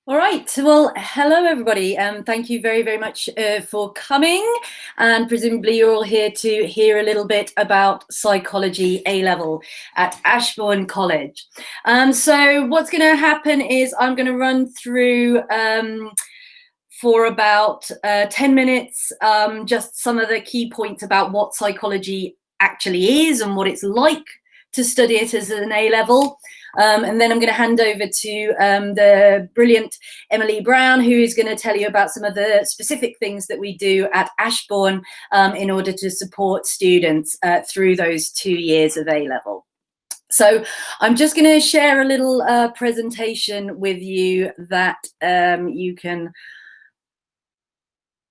All right. Well, hello, everybody. Thank you very, very much for coming. And presumably you're all here to hear a little bit about psychology A-level at Ashbourne College. So what's going to happen is I'm going to run through for about 10 minutes, just some of the key points about what psychology actually is and what it's like to study it as an A-level. And then I'm going to hand over to the brilliant Emily Brown, who is going to tell you about some of the specific things that we do at Ashbourne in order to support students through those 2 years of A-level. So I'm just going to share a little presentation with you that you can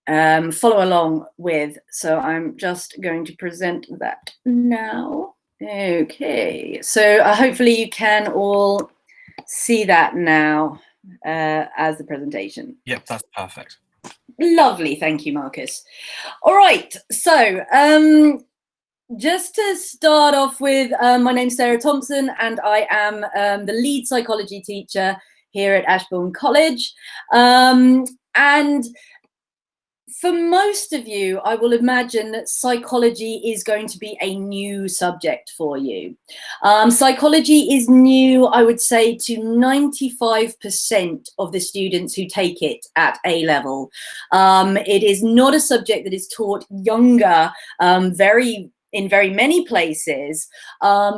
follow along with. So I'm just going to present that now. Okay, so hopefully you can all see that now as the presentation. Yep, that's perfect. Lovely, thank you, Marcus. All right, so just to start off with, my name's Sarah Thompson and I am the lead psychology teacher here at Ashbourne College. And for most of you, I will imagine that psychology is going to be a new subject for you. Psychology is new, I would say, to 95% of the students who take it at A-level. It is not a subject that is taught younger, in very many places,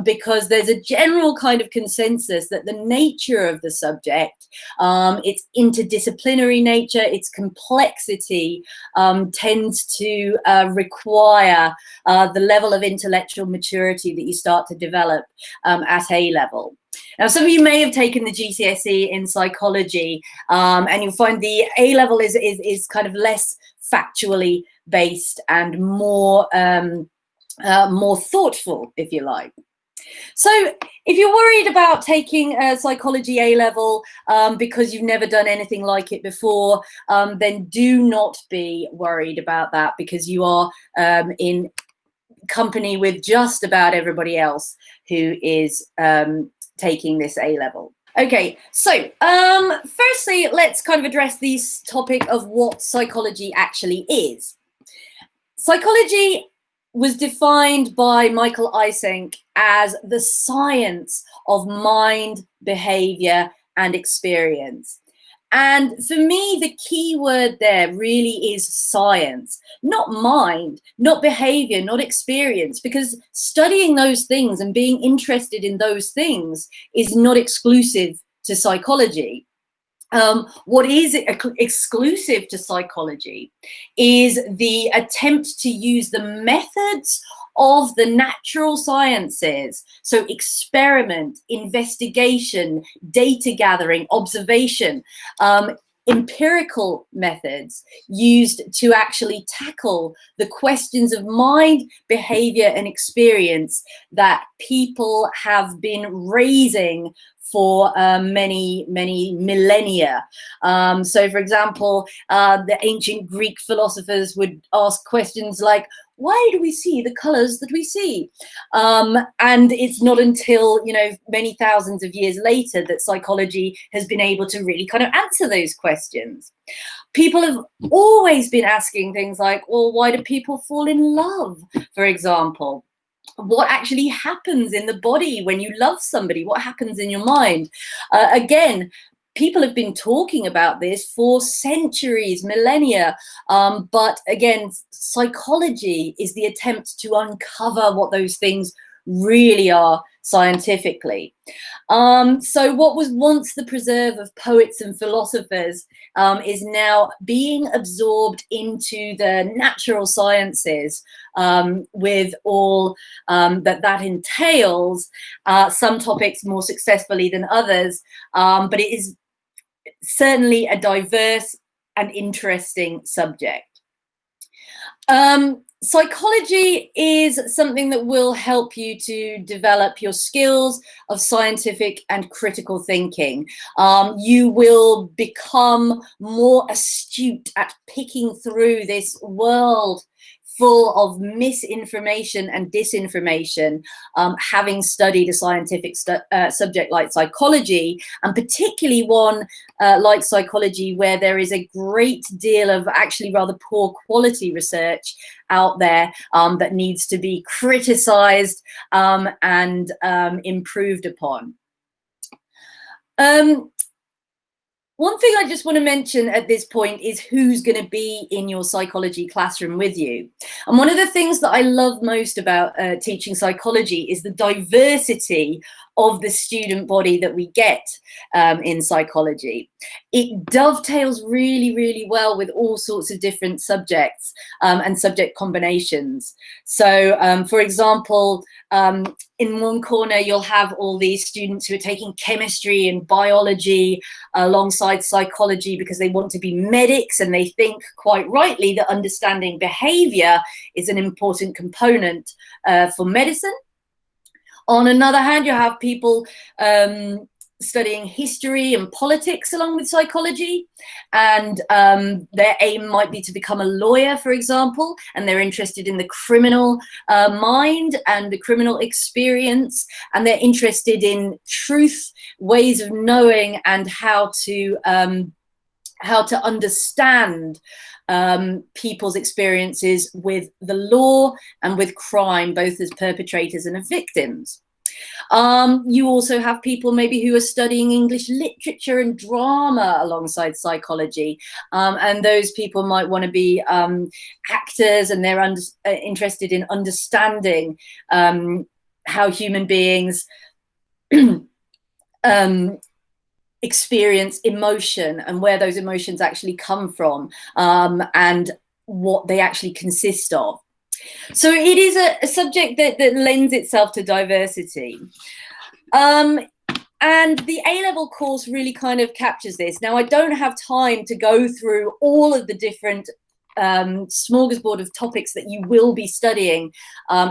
because there's a general kind of consensus that the nature of the subject, its interdisciplinary nature, its complexity, tends to require the level of intellectual maturity that you start to develop at A-level. Now, some of you may have taken the GCSE in psychology, and you'll find the A-level is kind of less factually based and more thoughtful, if you like. So if you're worried about taking a psychology A-level because you've never done anything like it before, then do not be worried about that, because you are in company with just about everybody else who is taking this A-level. Okay, so firstly, let's kind of address this topic of what psychology actually is. Psychology was defined by Michael Eysenck as the science of mind, behavior, and experience. And for me, the key word there really is science, not mind, not behavior, not experience, because studying those things and being interested in those things is not exclusive to psychology. What is exclusive to psychology is the attempt to use the methods of the natural sciences, so experiment, investigation, data gathering, observation, empirical methods used to actually tackle the questions of mind, behavior, and experience that people have been raising for many millennia. So, for example, the ancient Greek philosophers would ask questions like, why do we see the colors that we see? And it's not until, many thousands of years later that psychology has been able to really kind of answer those questions. People have always been asking things like, well, why do people fall in love, for example? What actually happens in the body when you love somebody? What happens in your mind? Again, people have been talking about this for centuries, millennia, but again, psychology is the attempt to uncover what those things really are scientifically. So what was once the preserve of poets and philosophers is now being absorbed into the natural sciences, with all that entails, some topics more successfully than others, but it is certainly a diverse and interesting subject. Psychology is something that will help you to develop your skills of scientific and critical thinking. You will become more astute at picking through this world full of misinformation and disinformation, having studied a scientific subject like psychology, and particularly one like psychology where there is a great deal of actually rather poor quality research out there that needs to be criticized and improved upon. One thing I just want to mention at this point is who's going to be in your psychology classroom with you. And one of the things that I love most about teaching psychology is the diversity of the student body that we get in psychology. It dovetails really, really well with all sorts of different subjects and subject combinations. So, for example, in one corner, you'll have all these students who are taking chemistry and biology alongside psychology because they want to be medics, and they think quite rightly that understanding behavior is an important component for medicine. On another hand, you have people studying history and politics along with psychology, and their aim might be to become a lawyer, for example, and they're interested in the criminal mind and the criminal experience, and they're interested in truth, ways of knowing, and how to understand people's experiences with the law and with crime, both as perpetrators and as victims. You also have people maybe who are studying English literature and drama alongside psychology, and those people might want to be actors, and they're interested in understanding how human beings experience emotion and where those emotions actually come from, and what they actually consist of. So it is a subject that lends itself to diversity. And the A-level course really kind of captures this. Now, I don't have time to go through all of the different smorgasbord of topics that you will be studying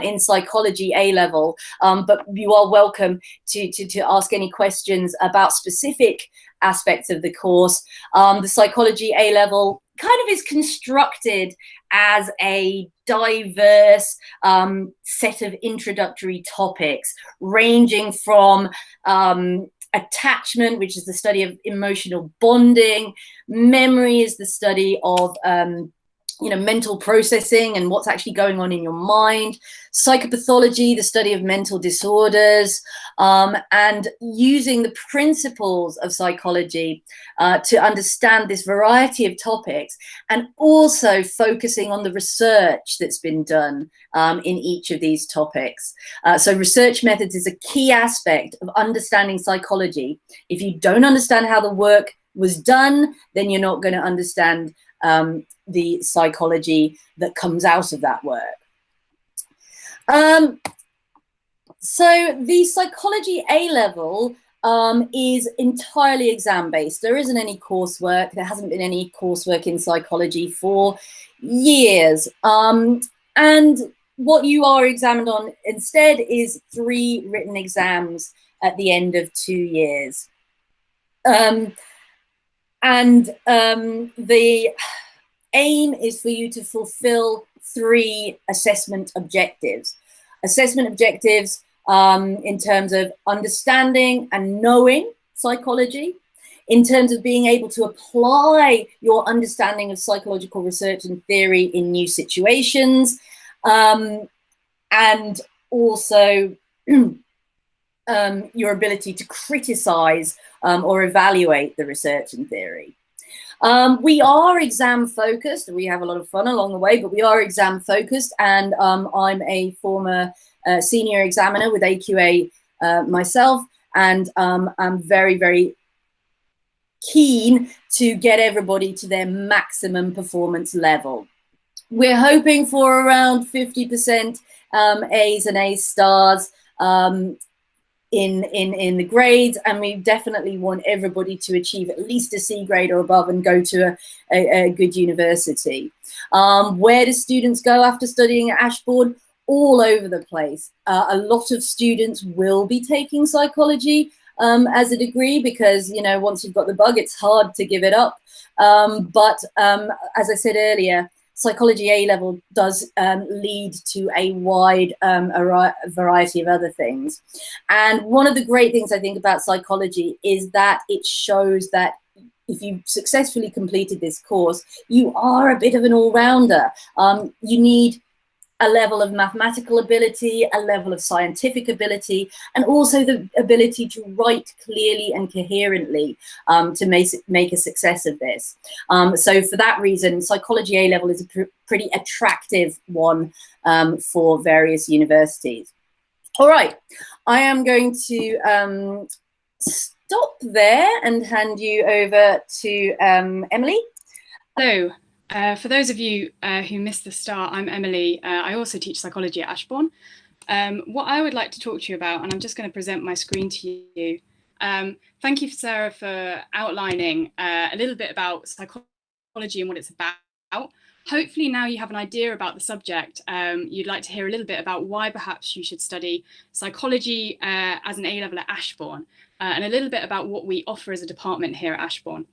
in psychology A-level, but you are welcome to ask any questions about specific aspects of the course. The psychology A-level kind of is constructed as a diverse set of introductory topics, ranging from attachment, which is the study of emotional bonding. Memory is the study of mental processing and what's actually going on in your mind. Psychopathology, the study of mental disorders, and using the principles of psychology to understand this variety of topics, and also focusing on the research that's been done in each of these topics. So research methods is a key aspect of understanding psychology. If you don't understand how the work was done, then you're not going to understand the psychology that comes out of that work. So the psychology A-level is entirely exam-based. There isn't any coursework. There hasn't been any coursework in psychology for years. And what you are examined on instead is 3 written exams at the end of 2 years. The aim is for you to fulfill 3 assessment objectives. Assessment objectives in terms of understanding and knowing psychology, in terms of being able to apply your understanding of psychological research and theory in new situations, and also your ability to criticize or evaluate the research and theory. We are exam focused. We have a lot of fun along the way, but we are exam focused, and I'm a former senior examiner with AQA myself, and I'm very, very keen to get everybody to their maximum performance level. We're hoping for around 50% A's and A stars in the grades, and we definitely want everybody to achieve at least a C grade or above and go to a good university. Where do students go after studying at Ashbourne? All over the place. A lot of students will be taking psychology as a degree because, you know, once you've got the bug, it's hard to give it up. But as I said earlier, psychology A level does lead to a wide variety of other things. And one of the great things I think about psychology is that it shows that if you successfully completed this course, you are a bit of an all-rounder. You need a level of mathematical ability, a level of scientific ability, and also the ability to write clearly and coherently to make a success of this. So for that reason, psychology A level is a pretty attractive one for various universities. All right, I am going to stop there and hand you over to Emily. So, for those of you who missed the start, I'm Emily. I also teach psychology at Ashbourne. What I would like to talk to you about, and I'm just going to present my screen to you. Thank you, Sarah, for outlining a little bit about psychology and what it's about. Hopefully now you have an idea about the subject. You'd like to hear a little bit about why perhaps you should study psychology as an A-level at Ashbourne, and a little bit about what we offer as a department here at Ashbourne.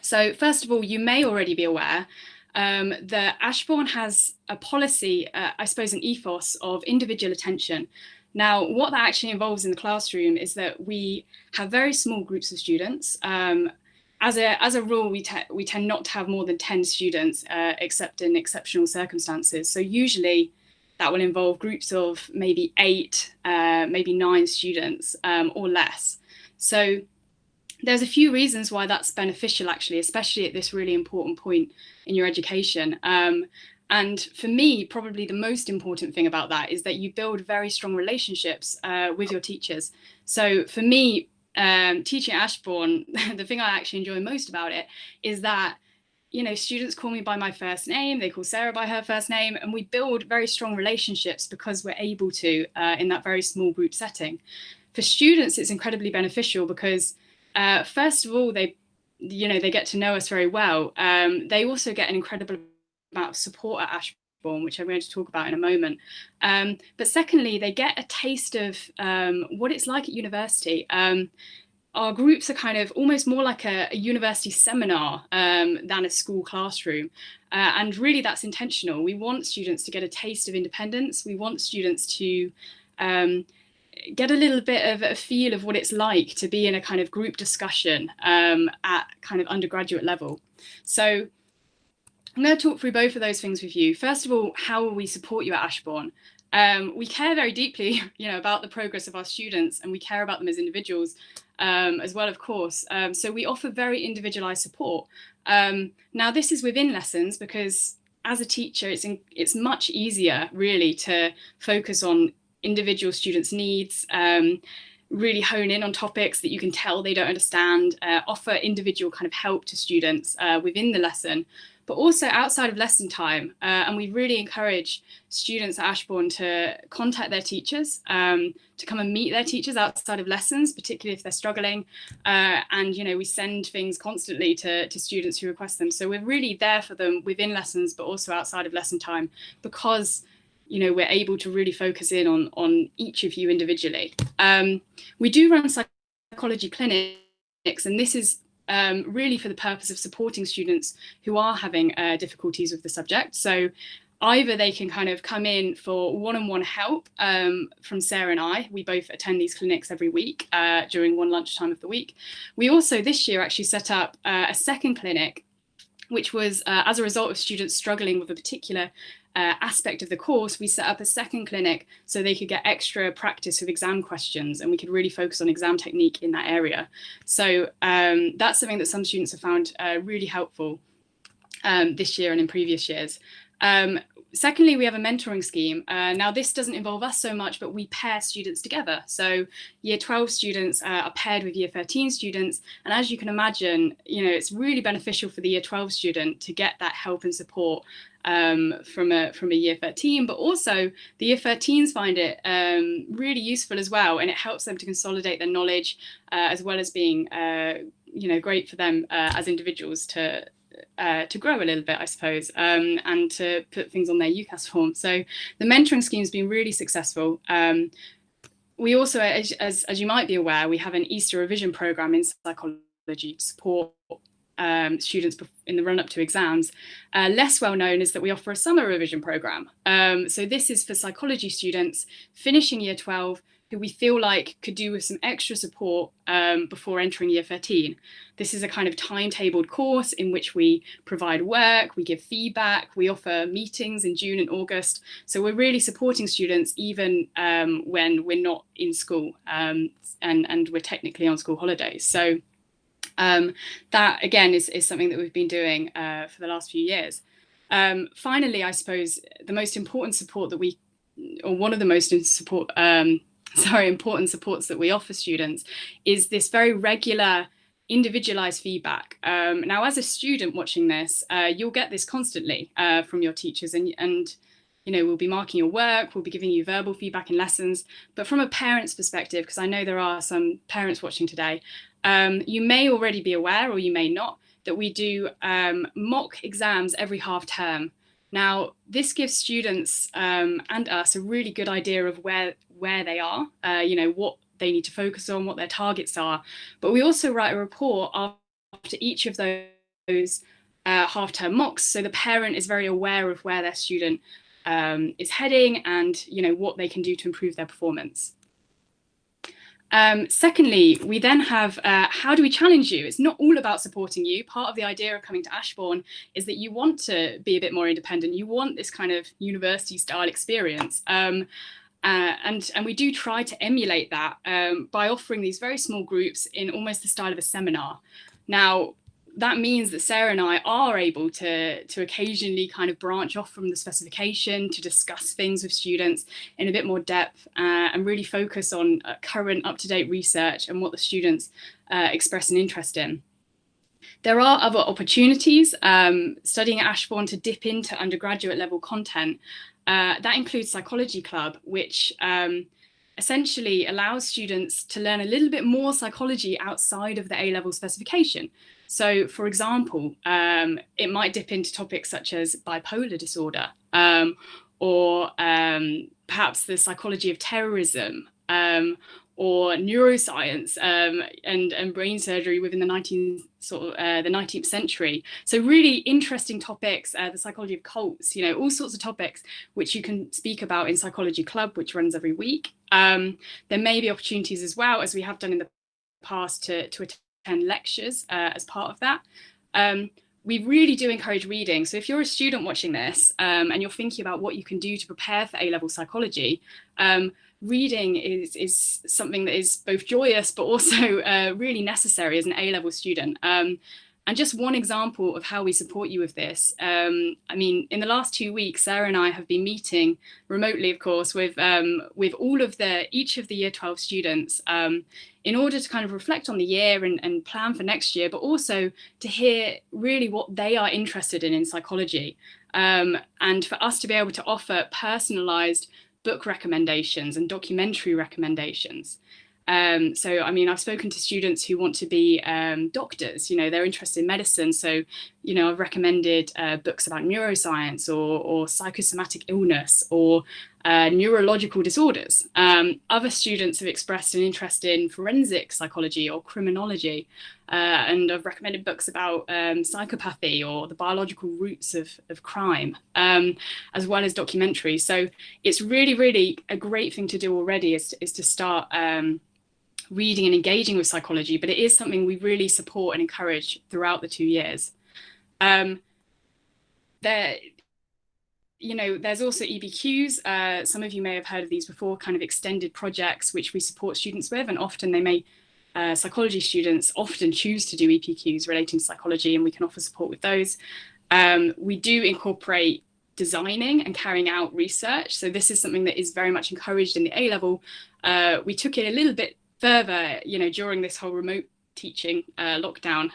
So first of all, you may already be aware that Ashbourne has a policy, I suppose an ethos of individual attention. Now, what that actually involves in the classroom is that we have very small groups of students. As a rule, we tend not to have more than 10 students, except in exceptional circumstances. So usually that will involve groups of maybe 8, maybe 9 students or less. So there's a few reasons why that's beneficial, actually, especially at this really important point in your education. And for me, probably the most important thing about that is that you build very strong relationships with your teachers. So for me, teaching at Ashbourne, the thing I actually enjoy most about it is that, you know, students call me by my first name, they call Sarah by her first name, and we build very strong relationships because we're able to in that very small group setting. For students, it's incredibly beneficial because first of all, they get to know us very well. They also get an incredible amount of support at Ashbourne, which I'm going to talk about in a moment. But secondly, they get a taste of what it's like at university. Our groups are kind of almost more like a university seminar than a school classroom. And really that's intentional. We want students to get a taste of independence. We want students to get a little bit of a feel of what it's like to be in a kind of group discussion at kind of undergraduate level. So I'm going to talk through both of those things with you. First of all, how will we support you at Ashbourne? We care very deeply, about the progress of our students, and we care about them as individuals as well, of course. So we offer very individualized support. Now, this is within lessons because as a teacher, it's much easier really to focus on individual students' needs, really hone in on topics that you can tell they don't understand, offer individual kind of help to students within the lesson, but also outside of lesson time. And we really encourage students at Ashbourne to contact their teachers, to come and meet their teachers outside of lessons, particularly if they're struggling. And, we send things constantly to students who request them. So we're really there for them within lessons, but also outside of lesson time, because we're able to really focus in on each of you individually. We do run psychology clinics, and this is really for the purpose of supporting students who are having difficulties with the subject. So either they can kind of come in for one-on-one help from Sarah and I. We both attend these clinics every week during one lunchtime of the week. We also this year actually set up a second clinic, which was as a result of students struggling with a particular aspect of the course. We set up a second clinic so they could get extra practice with exam questions, and we could really focus on exam technique in that area. So that's something that some students have found really helpful this year and in previous years. Secondly, we have a mentoring scheme. Now, this doesn't involve us so much, but we pair students together. So year 12 students are paired with year 13 students. And as you can imagine, it's really beneficial for the year 12 student to get that help and support from a year 13, but also the year 13s find it really useful as well. And it helps them to consolidate their knowledge as well as being, great for them as individuals to grow a little bit, I suppose, and to put things on their UCAS form. So the mentoring scheme has been really successful. We also, as you might be aware, we have an Easter revision program in psychology to support students in the run-up to exams. Less well known is that we offer a summer revision programme. So this is for psychology students finishing year 12 who we feel like could do with some extra support before entering year 13. This is a kind of timetabled course in which we provide work, we give feedback, we offer meetings in June and August. So we're really supporting students even when we're not in school and we're technically on school holidays. So that again is something that we've been doing for the last few years. Finally, I suppose the most important support that one of the most important supports that we offer students is this very regular individualized feedback. Now, as a student watching this, you'll get this constantly from your teachers, and we'll be marking your work, we'll be giving you verbal feedback in lessons. But from a parent's perspective, because I know there are some parents watching today, you may already be aware, or you may not, that we do mock exams every half term. Now, this gives students and us a really good idea of where they are, what they need to focus on, what their targets are. But we also write a report after each of those half-term mocks, so the parent is very aware of where their student is heading and what they can do to improve their performance. Secondly, we then have how do we challenge you? It's not all about supporting you. Part of the idea of coming to Ashbourne is that you want to be a bit more independent. You want this kind of university style experience. And we do try to emulate that by offering these very small groups in almost the style of a seminar. Now, that means that Sarah and I are able to occasionally kind of branch off from the specification to discuss things with students in a bit more depth and really focus on current up-to-date research and what the students express an interest in. There are other opportunities studying at Ashbourne to dip into undergraduate level content. That includes Psychology Club, which essentially allows students to learn a little bit more psychology outside of the A-level specification. So, for example, it might dip into topics such as bipolar disorder or perhaps the psychology of terrorism or neuroscience and brain surgery within the 19th century. So really interesting topics, the psychology of cults, all sorts of topics which you can speak about in Psychology Club, which runs every week. There may be opportunities as well, as we have done in the past, to attend lectures as part of that. We really do encourage reading. So if you're a student watching this and you're thinking about what you can do to prepare for A-level psychology, reading is something that is both joyous but also really necessary as an A-level student. And just one example of how we support you with this. I mean, in the last 2 weeks, Sarah and I have been meeting remotely, of course, with all of each of the year 12 students in order to kind of reflect on the year and plan for next year, but also to hear really what they are interested in psychology. And for us to be able to offer personalized book recommendations and documentary recommendations. So, I mean, I've spoken to students who want to be doctors, they're interested in medicine. So, I've recommended books about neuroscience or psychosomatic illness or neurological disorders. Other students have expressed an interest in forensic psychology or criminology. And I've recommended books about psychopathy or the biological roots of crime, as well as documentaries. So it's really, really a great thing to do already is to start reading and engaging with psychology, but it is something we really support and encourage throughout the 2 years. There's also EBQs. Some of you may have heard of these before, kind of extended projects which we support students with, and often psychology students often choose to do EPQs relating to psychology, and we can offer support with those. We do incorporate designing and carrying out research. So this is something that is very much encouraged in the A-level. We took it a little bit further, during this whole remote teaching lockdown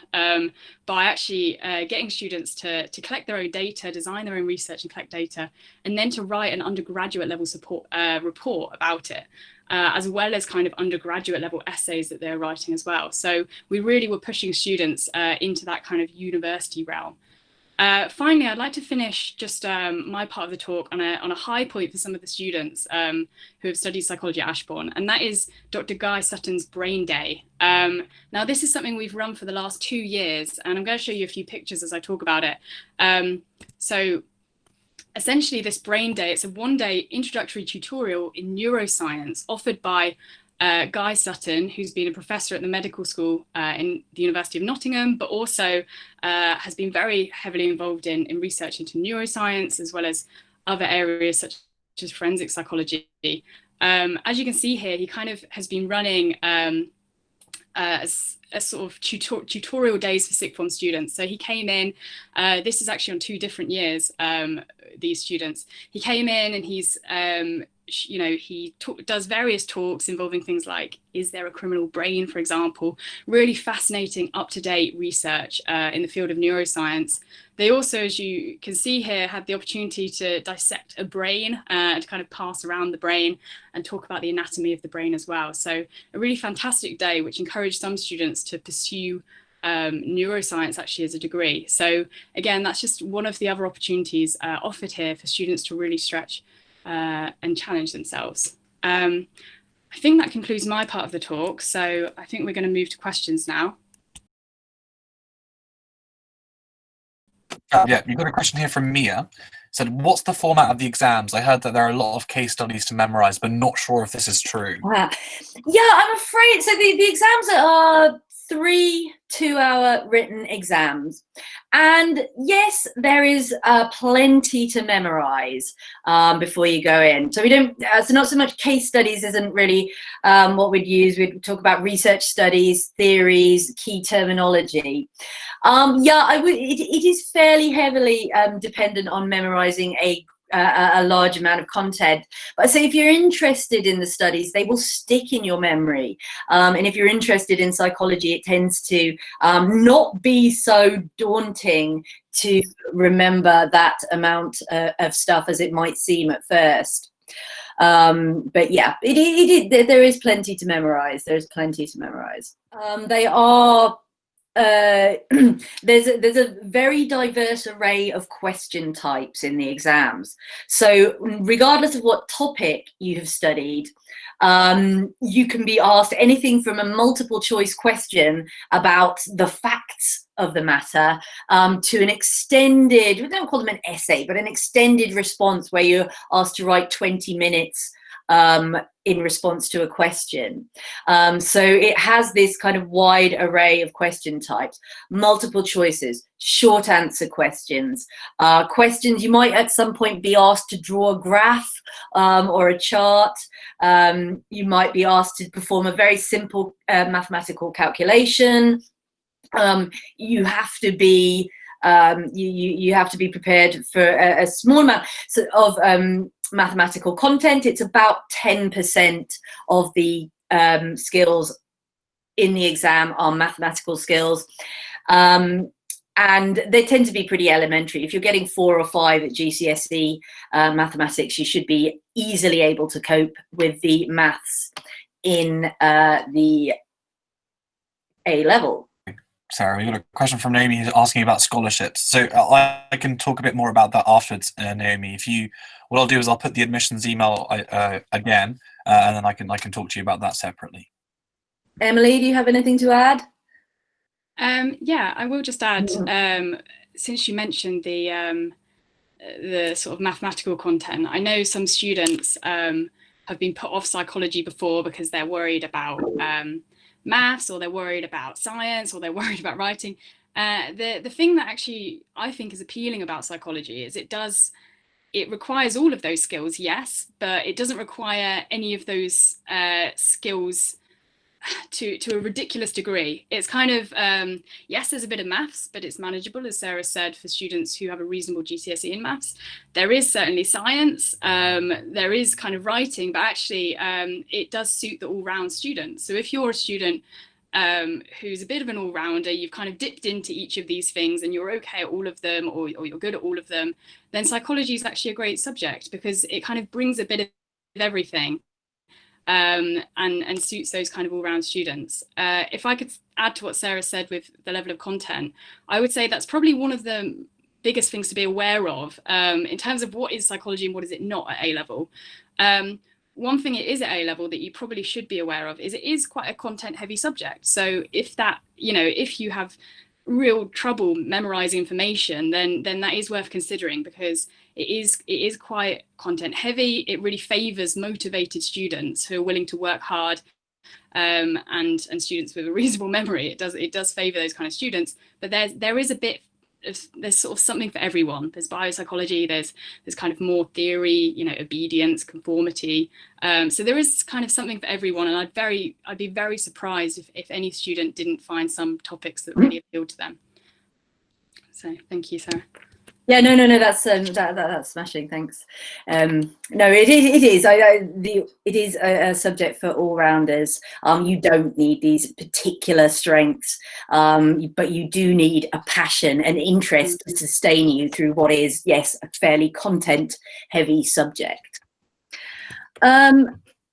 by actually getting students to collect their own data, design their own research and collect data, and then to write an undergraduate level report about it, as well as kind of undergraduate level essays that they're writing as well. So we really were pushing students into that kind of university realm. Finally, I'd like to finish just my part of the talk on a high point for some of the students who have studied psychology at Ashbourne, and that is Dr. Guy Sutton's Brain Day. Now, this is something we've run for the last 2 years, and I'm going to show you a few pictures as I talk about it. So essentially, this Brain Day, it's a one-day introductory tutorial in neuroscience offered by Guy Sutton, who's been a professor at the medical school in the University of Nottingham, but also has been very heavily involved in research into neuroscience, as well as other areas such as forensic psychology. As you can see here, he kind of has been running a sort of tutorial days for sixth form students. So he came in, this is actually on 2 different years, these students. He came in and he's he does various talks involving things like, is there a criminal brain, for example, really fascinating up-to-date research in the field of neuroscience. They also, as you can see here, had the opportunity to dissect a brain, to kind of pass around the brain and talk about the anatomy of the brain as well. So a really fantastic day, which encouraged some students to pursue neuroscience actually as a degree. So again, that's just one of the other opportunities offered here for students to really stretch and challenge themselves. I think that concludes my part of the talk. So I think we're going to move to questions now. Yeah, you've got a question here from Mia. Said, what's the format of the exams? I heard that there are a lot of case studies to memorize, but not sure if this is true. Yeah, I'm afraid. So the exams are 3 2-hour written exams. And yes, there is plenty to memorize before you go in. So we don't, so not so much case studies isn't really what we'd use. We'd talk about research studies, theories, key terminology. It is fairly heavily dependent on memorizing a large amount of content. But so if you're interested in the studies, they will stick in your memory. And if you're interested in psychology, it tends to not be so daunting to remember that amount of stuff as it might seem at first. But yeah, there is plenty to memorize. There's plenty to memorize. They are there's a very diverse array of question types in the exams. So regardless of what topic you have studied, you can be asked anything from a multiple choice question about the facts of the matter to an extended, we don't call them an essay, but an extended response where you're asked to write 20 minutes in response to a question. So it has this kind of wide array of question types, multiple choices, short answer questions, questions you might at some point be asked to draw a graph or a chart. You might be asked to perform a very simple mathematical calculation. You have to be you have to be prepared for a small amount of mathematical content. It's about 10% of the skills in the exam are mathematical skills. And they tend to be pretty elementary. If you're getting 4 or 5 at GCSE mathematics, you should be easily able to cope with the maths in the A level. Sarah, we got a question from Naomi who's asking about scholarships. So I can talk a bit more about that afterwards, Naomi. What I'll do is I'll put the admissions email again, and then I can talk to you about that separately. Emily, do you have anything to add? Yeah, I will just add, since you mentioned the sort of mathematical content, I know some students have been put off psychology before because they're worried about maths, or they're worried about science, or they're worried about writing. The thing that actually I think is appealing about psychology is it requires all of those skills, yes, but it doesn't require any of those skills to a ridiculous degree. It's kind of, yes, there's a bit of maths, but it's manageable, as Sarah said, for students who have a reasonable GCSE in maths. There is certainly science, there is kind of writing, but actually it does suit the all-round student. So if you're a student who's a bit of an all-rounder, you've kind of dipped into each of these things and you're okay at all of them, or you're good at all of them, then psychology is actually a great subject because it kind of brings a bit of everything. And suits those kind of all-round students. If I could add to what Sarah said with the level of content, I would say that's probably one of the biggest things to be aware of in terms of what is psychology and what is it not at A level. One thing it is at A level that you probably should be aware of is it is quite a content heavy subject. So if that, you know, if you have real trouble memorizing information, then that is worth considering, because it is quite content heavy. It really favors motivated students who are willing to work hard, and students with a reasonable memory. It does favor those kind of students, but there is a bit of, there's sort of something for everyone. There's biopsychology, there's kind of more theory, you know, obedience, conformity. So there is kind of something for everyone, and I'd be very surprised if any student didn't find some topics that really appealed to them. So thank you, Sarah. Yeah, no, that's smashing. Thanks. No, it is. It is a subject for all rounders. You don't need these particular strengths, but you do need a passion and interest to sustain you through what is, yes, a fairly content-heavy subject. I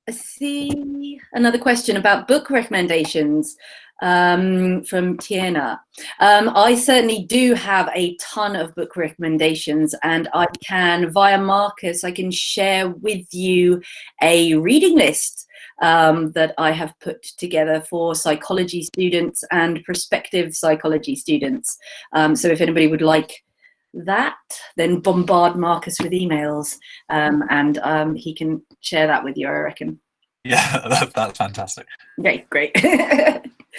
see another question about book recommendations. From Tiana. I certainly do have a ton of book recommendations, and I can, via Marcus, I can share with you a reading list that I have put together for psychology students and prospective psychology students. So if anybody would like that, then bombard Marcus with emails, and he can share that with you, I reckon. Yeah, that's fantastic. Okay, great.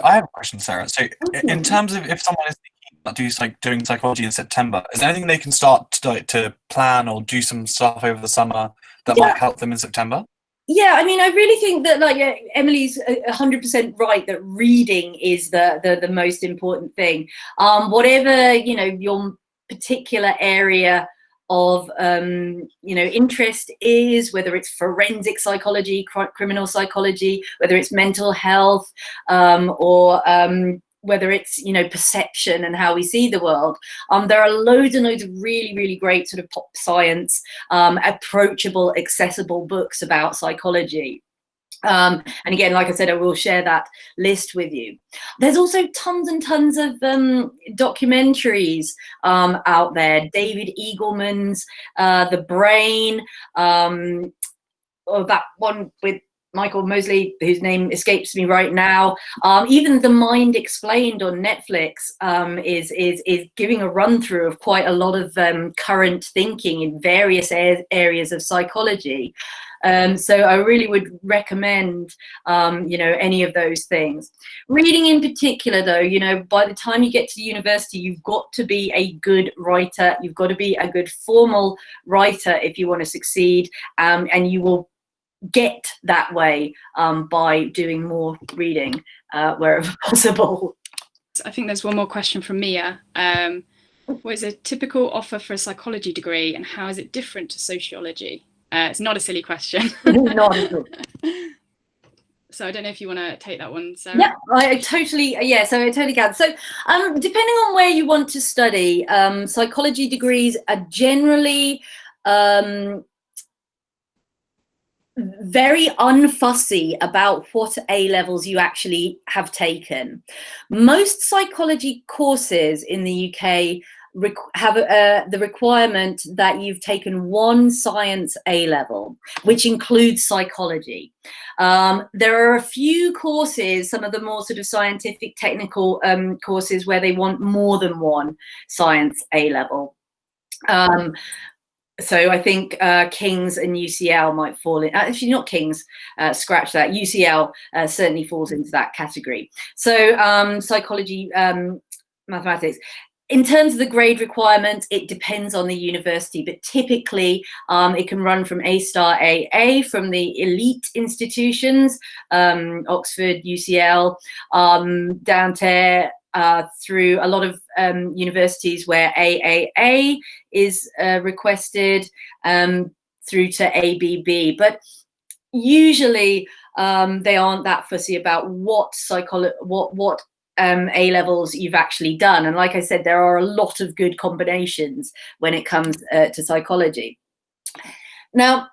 I have a question, Sarah. So, in terms of if someone is thinking about doing psychology in September, is there anything they can start to plan or do some stuff over the summer that might help them in September? Yeah, I mean, I really think that, like, Emily's 100% right, that reading is the most important thing. Whatever, you know, your particular area of you know, interest is, whether it's forensic psychology, criminal psychology, whether it's mental health, or whether it's, you know, perception and how we see the world. There are loads and loads of really, really great sort of pop science, approachable, accessible books about psychology. And again, like I said, I will share that list with you. There's also tons and tons of documentaries out there. David Eagleman's The Brain, or that one with Michael Mosley, whose name escapes me right now. Even The Mind Explained on Netflix is giving a run through of quite a lot of current thinking in various areas of psychology. So I really would recommend, you know, any of those things. Reading in particular, though, you know, by the time you get to university, you've got to be a good writer. You've got to be a good formal writer if you want to succeed, and you will get that way by doing more reading wherever possible. I think there's one more question from Mia. What is a typical offer for a psychology degree, and how is it different to sociology? It's not a silly question. Not at all. So I don't know if you want to take that one, Sarah. Yeah, I totally can. So depending on where you want to study, psychology degrees are generally very unfussy about what A levels you actually have taken. Most psychology courses in the UK have the requirement that you've taken one science A level, which includes psychology. There are a few courses, some of the more sort of scientific technical courses, where they want more than one science A level. So I think King's and UCL might fall in. Actually, not King's, scratch that. UCL certainly falls into that category. So psychology, mathematics. In terms of the grade requirement, it depends on the university, but typically it can run from A-star AA from the elite institutions, Oxford, UCL, down to through a lot of universities where AAA is requested, through to ABB. But usually they aren't that fussy about what A levels you've actually done. And like I said, there are a lot of good combinations when it comes to psychology. Now,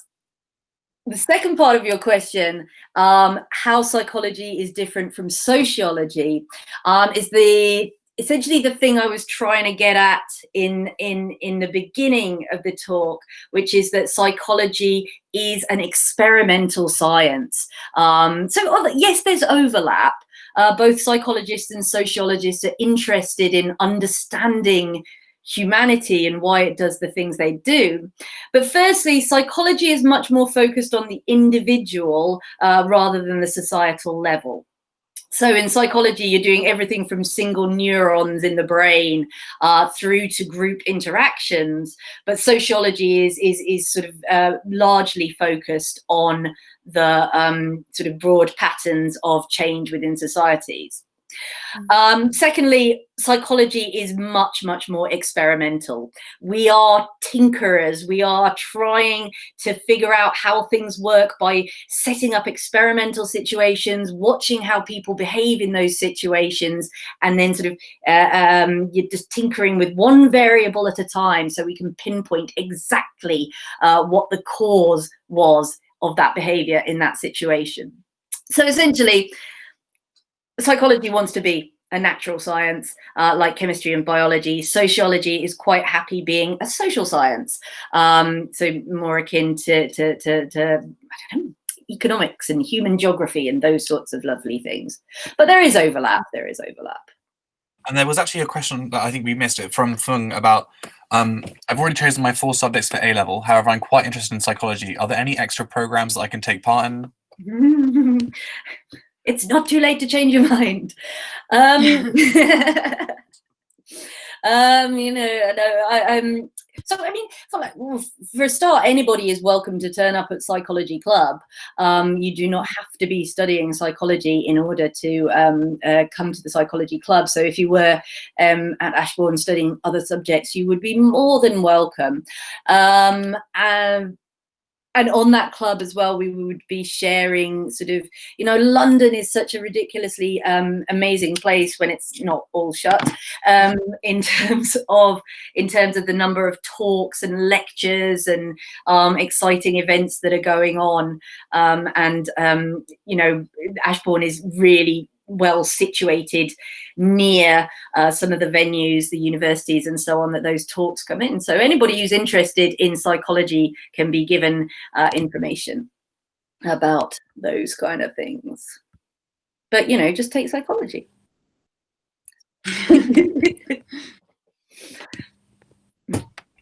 the second part of your question, how psychology is different from sociology, is essentially the thing I was trying to get at in the beginning of the talk, which is that psychology is an experimental science. So yes, there's overlap. Both psychologists and sociologists are interested in understanding humanity and why it does the things they do. But firstly, psychology is much more focused on the individual rather than the societal level. So in psychology, you're doing everything from single neurons in the brain through to group interactions. But sociology is sort of largely focused on the sort of broad patterns of change within societies. Secondly, psychology is much, much more experimental. We are tinkerers. We are trying to figure out how things work by setting up experimental situations, watching how people behave in those situations, and then sort of you're just tinkering with one variable at a time so we can pinpoint exactly what the cause was of that behavior in that situation. So essentially, psychology wants to be a natural science like chemistry and biology. Sociology is quite happy being a social science, so more akin to I don't know, economics and human geography and those sorts of lovely things. But there is overlap. There is overlap. And there was actually a question that I think we missed it from Fung about, I've already chosen my 4 subjects for A-level. However, I'm quite interested in psychology. Are there any extra programs that I can take part in? It's not too late to change your mind. You know, no, so I mean, for a start, anybody is welcome to turn up at Psychology Club. You do not have to be studying psychology in order to come to the Psychology Club. So if you were at Ashbourne studying other subjects, you would be more than welcome. And on that club as well, we would be sharing sort of, you know, London is such a ridiculously amazing place when it's not all shut, in terms of the number of talks and lectures and exciting events that are going on. You know, Ashbourne is really well situated near some of the venues, the universities and so on, that those talks come in. So anybody who's interested in psychology can be given information about those kind of things. But, you know, just take psychology.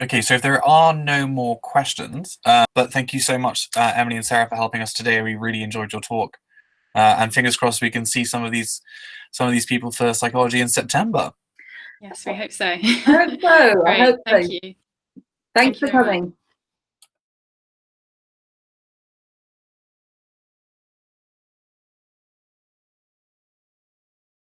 Okay, so if there are no more questions, but thank you so much, Emily and Sarah, for helping us today. We really enjoyed your talk. And fingers crossed we can see some of these people for psychology in September. Yes, we hope so. I hope so. Great, I hope thank so. you. Thanks for coming.